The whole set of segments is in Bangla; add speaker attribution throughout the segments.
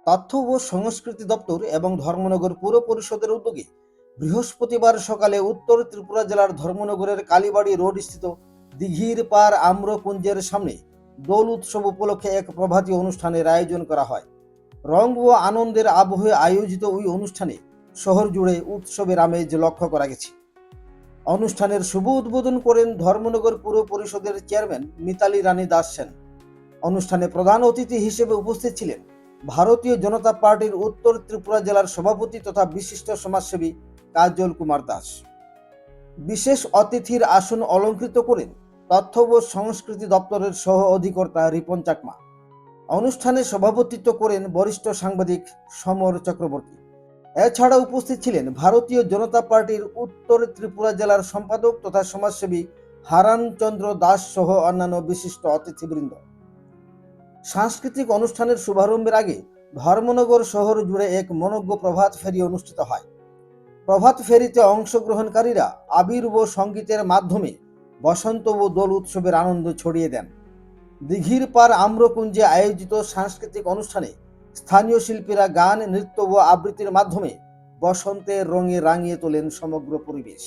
Speaker 1: তথ্য ও সংস্কৃতি দপ্তর এবং ধর্মনগর পৌর পরিষদের উদ্যোগে বৃহস্পতিবার সকালে উত্তর ত্রিপুরা জেলার ধর্মনগরের কালীবাড়ি রোড স্থিত দিঘির পার আম্রকুঞ্জের সামনে দোল উৎসব উপলক্ষে এক প্রভাতী অনুষ্ঠানের আয়োজন করা হয়। রং ও আনন্দের আবহে আয়োজিত ওই অনুষ্ঠানে শহর জুড়ে উৎসবের আমেজ লক্ষ্য করা গেছে। অনুষ্ঠানের শুভ উদ্বোধন করেন ধর্মনগর পৌর পরিষদের চেয়ারম্যান মিতালি রানী দাস সেন। অনুষ্ঠানে প্রধান অতিথি হিসেবে উপস্থিত ছিলেন ভারতীয় জনতা পার্টির উত্তর ত্রিপুরা জেলার সভাপতি তথা বিশিষ্ট সমাজসেবী কাজল কুমার দাস। বিশেষ অতিথির আসন অলঙ্কৃত করেন তথ্য ও সংস্কৃতি দপ্তরের সহ অধিকর্তা রিপন চাকমা। অনুষ্ঠানে সভাপতিত্ব করেন বরিষ্ঠ সাংবাদিক সমর চক্রবর্তী। এছাড়া উপস্থিত ছিলেন ভারতীয় জনতা পার্টির উত্তর ত্রিপুরা জেলার সম্পাদক তথা সমাজসেবী হারান চন্দ্র দাস সহ অন্যান্য বিশিষ্ট অতিথিবৃন্দ। সাংস্কৃতিক অনুষ্ঠানের শুভারম্ভের আগে ধর্মনগর শহর জুড়ে এক মনোজ্ঞ প্রভাত ফেরি অনুষ্ঠিত হয়। প্রভাত ফেরিতে অংশগ্রহণকারীরা আবির ও সঙ্গীতের মাধ্যমে বসন্ত ও দোল উৎসবের আনন্দ ছড়িয়ে দেন। দিঘির পার আম্রকুঞ্জে আয়োজিত সাংস্কৃতিক অনুষ্ঠানে স্থানীয় শিল্পীরা গান, নৃত্য ও আবৃত্তির মাধ্যমে বসন্তের রঙে রাঙিয়ে তোলেন সমগ্র পরিবেশ।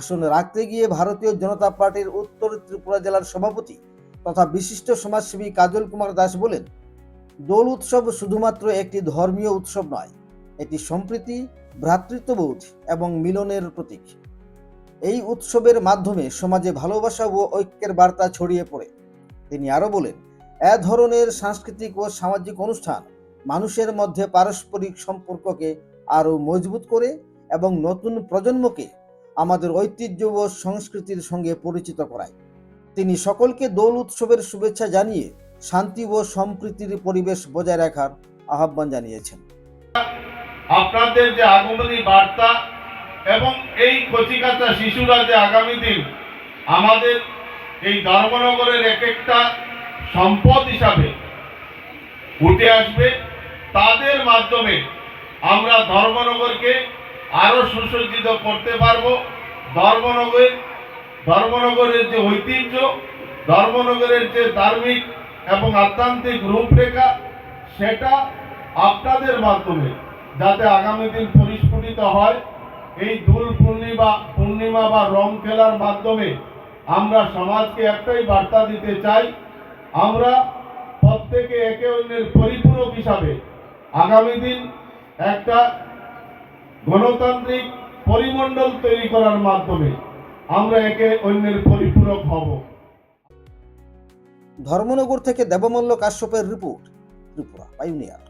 Speaker 1: ভাষণ রাখতে গিয়ে ভারতীয় জনতা পার্টির উত্তর ত্রিপুরা জেলার সভাপতি তথা বিশিষ্ট সমাজসেবী কাজল কুমার দাস বলেন, দোল উৎসব শুধুমাত্র একটি ধর্মীয় উৎসব নয়, এটি সম্প্রীতি, ভ্রাতৃত্ববোধ এবং মিলনের প্রতীক। এই উৎসবের মাধ্যমে সমাজে ভালোবাসা ও ঐক্যের বার্তা ছড়িয়ে পড়ে। তিনি আরও বলেন, এ ধরনের সাংস্কৃতিক ও সামাজিক অনুষ্ঠান মানুষের মধ্যে পারস্পরিক সম্পর্ককে আরও মজবুত করে এবং নতুন প্রজন্মকে আমাদের ঐতিহ্য ও সংস্কৃতির সঙ্গে পরিচিত করায়। তিনি সকলকে দোল উৎসবের শুভেচ্ছা জানিয়ে শান্তি ও সম্প্রীতির পরিবেশ বজায় রাখার আহ্বান জানিয়েছেন।
Speaker 2: আপনাদের যে আগমনী বার্তা এবং এই কচিকাঁচা শিশুরা যে আগামী দিন আমাদের এই ধর্মনগরের এক একটা সম্পদ হিসাবে উঠে আসবে, তাদের মাধ্যমে আমরা ধর্মনগরকে আরো সুসজ্জিত করতে পারবো। ধর্মনগরের যে ঐতিহ্য, ধর্মনগরের যে ধার্মিক এবং আধ্যাত্মিক রূপরেখা, সেটা আপনাদের মাধ্যমে যাতে আগামী দিন পরিস্ফুটিত হয়। এই দোল পূর্ণিমা বা রং খেলার মাধ্যমে আমরা সমাজকে একটাই বার্তা দিতে চাই, আমরা প্রত্যেকে একে অন্যের পরিপূরক হিসাবে আগামী দিন একটা গণতান্ত্রিক পরিমণ্ডল তৈরি করার মাধ্যমে আমরা একে অন্যের পরিপূরক হব।
Speaker 1: ধর্মনগর থেকে দেবমল্ল কাশ্যপের রিপোর্ট, ত্রিপুরা পাইওনিয়ার।